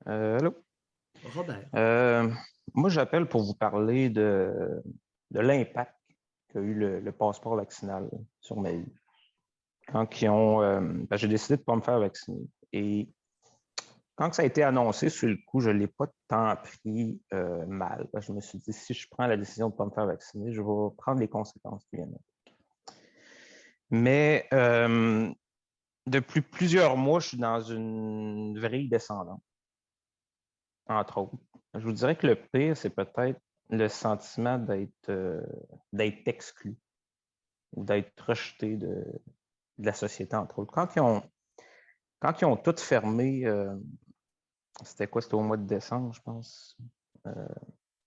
Allô? Robert, Euh, Moi, j'appelle pour vous parler de l'impact qu'a eu le passeport vaccinal sur ma vie. J'ai décidé de ne pas me faire vacciner. Et quand ça a été annoncé sur le coup, je ne l'ai pas tant pris mal. Je me suis dit, si je prends la décision de ne pas me faire vacciner, je vais prendre les conséquences qui viennent. Mais depuis plusieurs mois, je suis dans une vrille descendante, entre autres. Je vous dirais que le pire, c'est peut-être le sentiment d'être exclu ou d'être rejeté de la société, entre autres. Quand ils ont tout fermé, c'était quoi? C'était au mois de décembre, je pense, euh,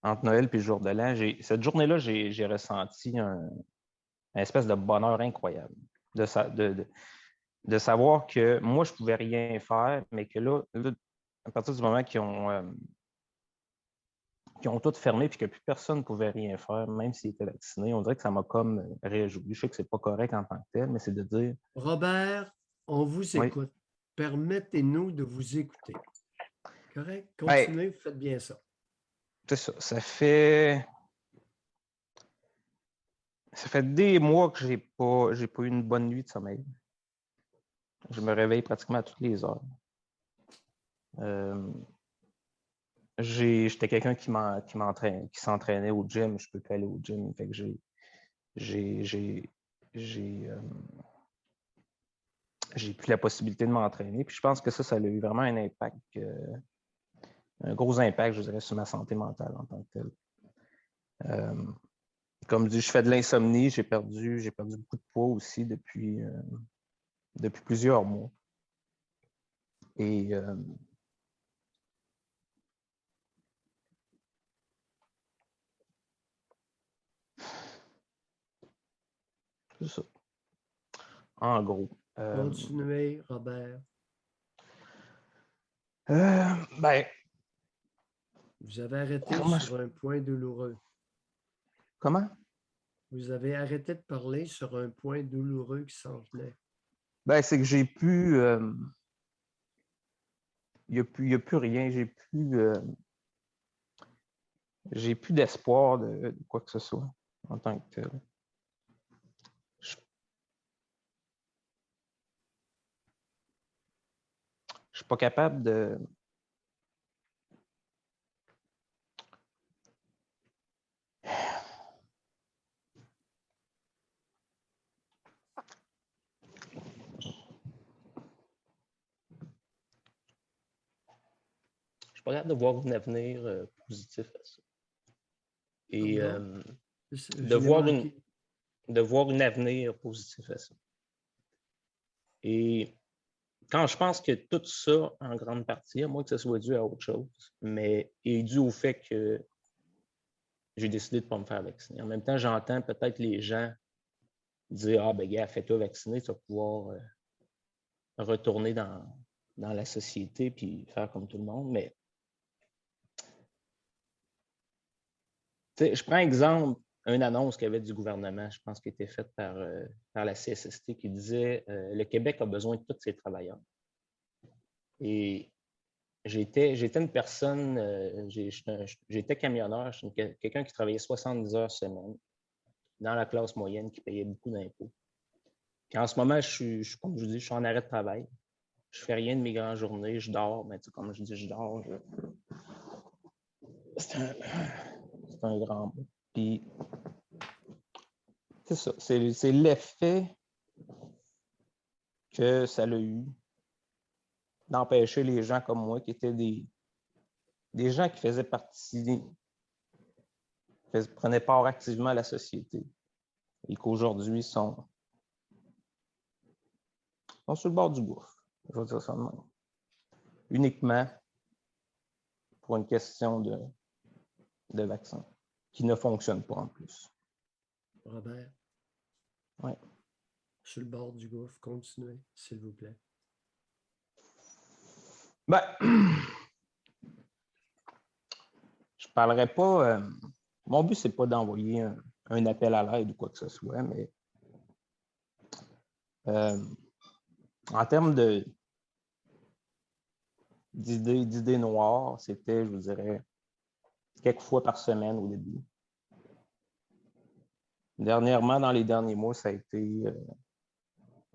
entre Noël et le jour de l'an. Cette journée-là, j'ai ressenti un espèce de bonheur incroyable de, de savoir que moi, je ne pouvais rien faire, mais que là, à partir du moment qu'ils ont tout fermé et que plus personne ne pouvait rien faire, même s'il était vacciné, on dirait que ça m'a comme réjoui. Je sais que c'est pas correct en tant que tel, mais c'est de dire, Robert, on vous oui, écoute. Permettez-nous de vous écouter. Correct? ben, Continuez, vous faites bien ça. c'est ça. Ça fait des mois que j'ai pas eu une bonne nuit de sommeil. Je me réveille pratiquement à toutes les heures. Euh, J'étais quelqu'un qui s'entraînait au gym. Je peux plus aller au gym. Fait que j'ai, j'ai, j'ai, euh, j'ai plus la possibilité de m'entraîner. Puis je pense que ça a eu vraiment un impact, un gros impact, je dirais, sur ma santé mentale en tant que telle. Euh, Comme dit, je fais de l'insomnie, j'ai perdu beaucoup de poids aussi depuis plusieurs mois. Et c'est ça, en gros. Continuez, Robert. Ben, Vous avez arrêté comment je- sur un point douloureux. comment? Vous avez arrêté de parler sur un point douloureux qui s'en venait. Ben, c'est que il y a plus rien, j'ai plus d'espoir de quoi que ce soit en tant que tel. Je, je suis pas capable de. Je suis pas capable de voir un avenir positif à ça. Et Pardon? de Je l'ai voir une, manqué. de voir un avenir positif à ça. Et quand je pense que tout ça, en grande partie, à moins que ce soit dû à autre chose, mais est dû au fait que j'ai décidé de ne pas me faire vacciner. En même temps, j'entends peut-être les gens dire, ah ben gars, fais-toi vacciner, tu vas pouvoir retourner dans la société puis faire comme tout le monde. Mais je prends exemple une annonce qu'il y avait du gouvernement, je pense, qui a été faite par la CSST, qui disait le Québec a besoin de tous ses travailleurs. Et j'étais une personne, j'étais camionneur, quelqu'un qui travaillait 70 heures semaine dans la classe moyenne qui payait beaucoup d'impôts. Puis en ce moment, comme je vous dis, je suis en arrêt de travail. Je fais rien de mes grandes journées, je dors, mais comme je dis, je dors. C'est un grand mot. Puis c'est ça, c'est l'effet que ça a eu d'empêcher les gens comme moi, qui étaient des gens qui faisaient partie, prenaient part activement à la société et qu'aujourd'hui sont sur le bord du gouffre. Je vais dire ça de même. Uniquement pour une question de vaccin qui ne fonctionne pas en plus. Robert, Ouais. sur le bord du gouffre, continuez, s'il vous plaît. Ben, je parlerai pas. Mon but, c'est pas d'envoyer un appel à l'aide ou quoi que ce soit, mais en termes d'idées noires, c'était, je vous dirais, quelques fois par semaine au début. Dernièrement, dans les derniers mois, ça a été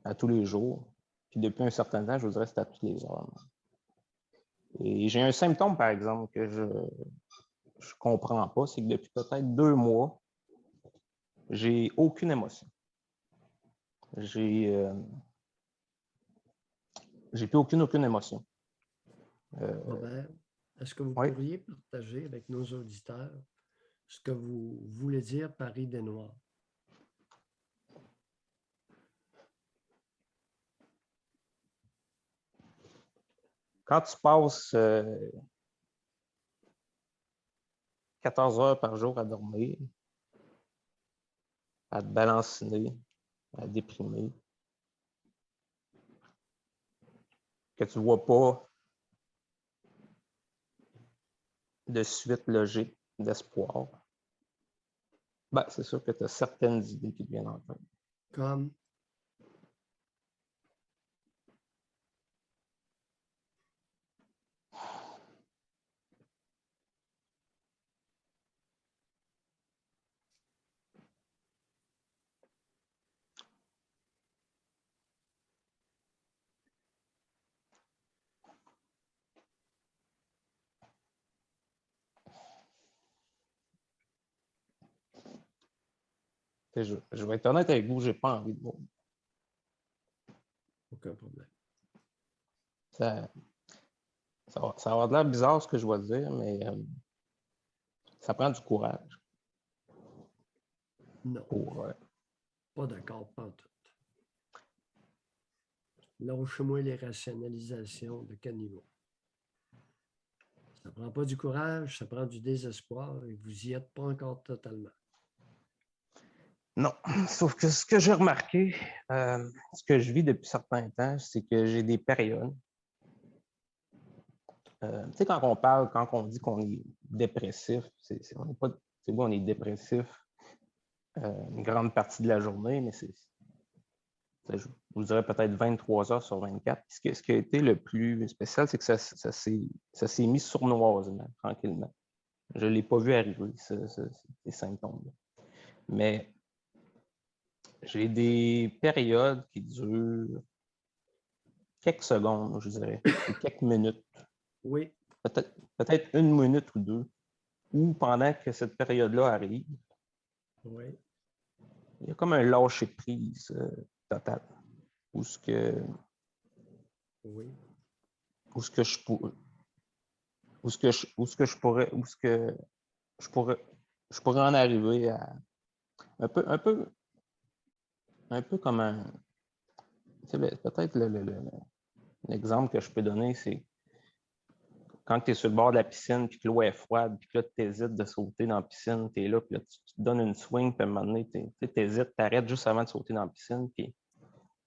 à tous les jours. Puis depuis un certain temps, je vous dirais que c'est à toutes les heures. Et j'ai un symptôme, par exemple, que je ne comprends pas, c'est que depuis peut-être 2 mois, j'ai aucune émotion. J'ai plus aucune émotion. Robert, est-ce que vous Oui. pourriez partager avec nos auditeurs ce que vous voulez dire par idée noire? Quand tu passes 14 heures par jour à dormir, à te balanciner, à déprimer, que tu ne vois pas de suite logique, d'espoir, ben, c'est sûr que tu as certaines idées qui te viennent en tête. Comme Je vais être honnête avec vous, je n'ai pas envie de mourir. aucun problème. Ça va avoir de l'air bizarre ce que je vais dire, mais ça prend du courage Non, pour. pas d'accord, pas en tout. Lâchez-moi les rationalisations de quel niveau? Ça ne prend pas du courage, ça prend du désespoir et vous n'y êtes pas encore totalement. Non, sauf que ce que j'ai remarqué, ce que je vis depuis certains temps, c'est que j'ai des périodes. Tu sais, quand on dit qu'on est dépressif, on n'est pas, c'est bon, on est dépressif une grande partie de la journée, mais je vous dirais peut-être 23 heures sur 24. Ce qui a été le plus spécial, c'est que ça s'est mis sournoisement, tranquillement. Je ne l'ai pas vu arriver, ces symptômes-là. Mais j'ai des périodes qui durent quelques secondes, je dirais, ou quelques minutes. Oui. Peut-être 1 minute ou 2, ou pendant que cette période-là arrive, Oui. il y a comme un lâcher-prise total. Où ce que, Oui. où ce que je pourrais, où ce que je pourrais, où ce que je pourrais en arriver à un peu comme un, peut-être l'exemple que je peux donner, c'est quand tu es sur le bord de la piscine, puis que l'eau est froide, puis que là, tu hésites de sauter dans la piscine, tu es là, puis là, tu te donnes une swing, puis à un moment donné, tu hésites, tu arrêtes juste avant de sauter dans la piscine, puis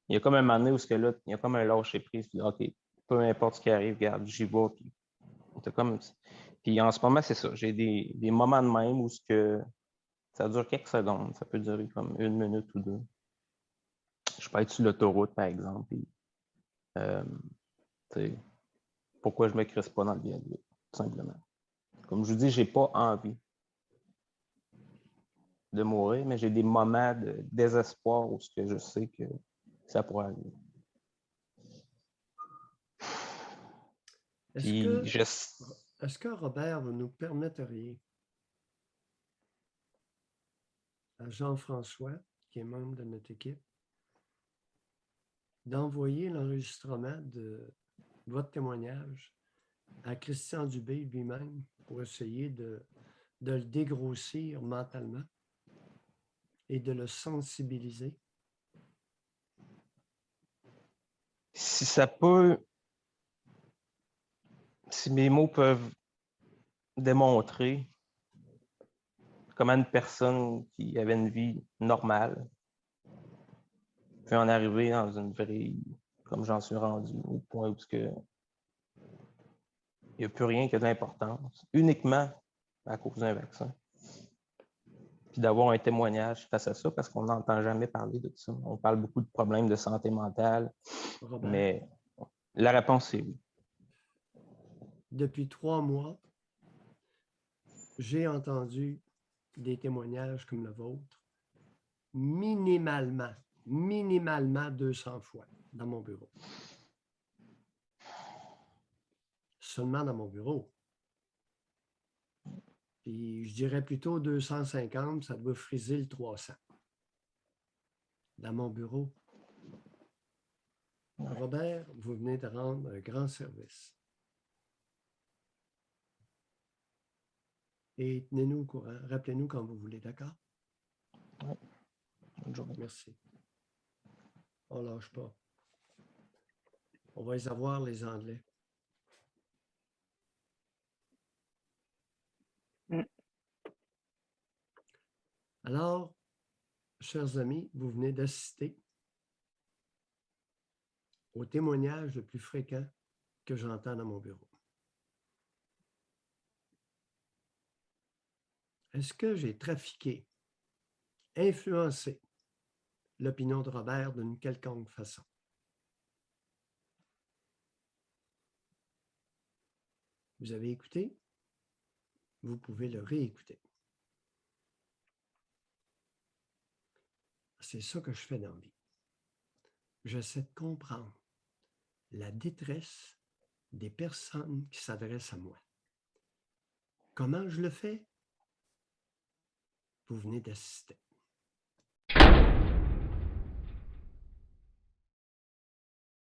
il y a comme un moment donné où là, il y a comme un lâcher-prise, puis OK, peu importe ce qui arrive, regarde, j'y vais, puis comme. Puis en ce moment, c'est ça. J'ai des moments de même où ça dure quelques secondes. Ça peut durer comme 1 minute ou 2. Je peux être sur l'autoroute, par exemple. Puis, pourquoi je ne me crisse pas dans le viaduc, tout simplement. Comme je vous dis, je n'ai pas envie de mourir, mais j'ai des moments de désespoir où je sais que ça pourrait arriver. Est-ce que Robert, vous nous permetteriez à Jean-François, qui est membre de notre équipe, d'envoyer l'enregistrement de votre témoignage à Christian Dubé lui-même pour essayer de le dégrossir mentalement et de le sensibiliser? Si mes mots peuvent démontrer comment une personne qui avait une vie normale peut en arriver dans une vraie, comme j'en suis rendu, au point où il n'y a plus rien qui a d'importance, uniquement à cause d'un vaccin. Puis d'avoir un témoignage face à ça, parce qu'on n'entend jamais parler de ça. On parle beaucoup de problèmes de santé mentale, Robert, mais la réponse, c'est oui. depuis 3 mois, j'ai entendu des témoignages comme le vôtre, minimalement 200 fois dans mon bureau. Seulement dans mon bureau. Puis je dirais plutôt 250, ça doit friser le 300. Dans mon bureau. Robert, vous venez de rendre un grand service. Et tenez-nous au courant. Rappelez-nous quand vous voulez, d'accord? Oui. Bonne journée. Merci. On ne lâche pas. On va les avoir, les Anglais. Alors, chers amis, vous venez d'assister au témoignage le plus fréquent que j'entends dans mon bureau. Est-ce que j'ai trafiqué, influencé l'opinion de Robert d'une quelconque façon? Vous avez écouté? Vous pouvez le réécouter. C'est ça que je fais dans la vie. J'essaie de comprendre la détresse des personnes qui s'adressent à moi. Comment je le fais? Vous venez d'assister.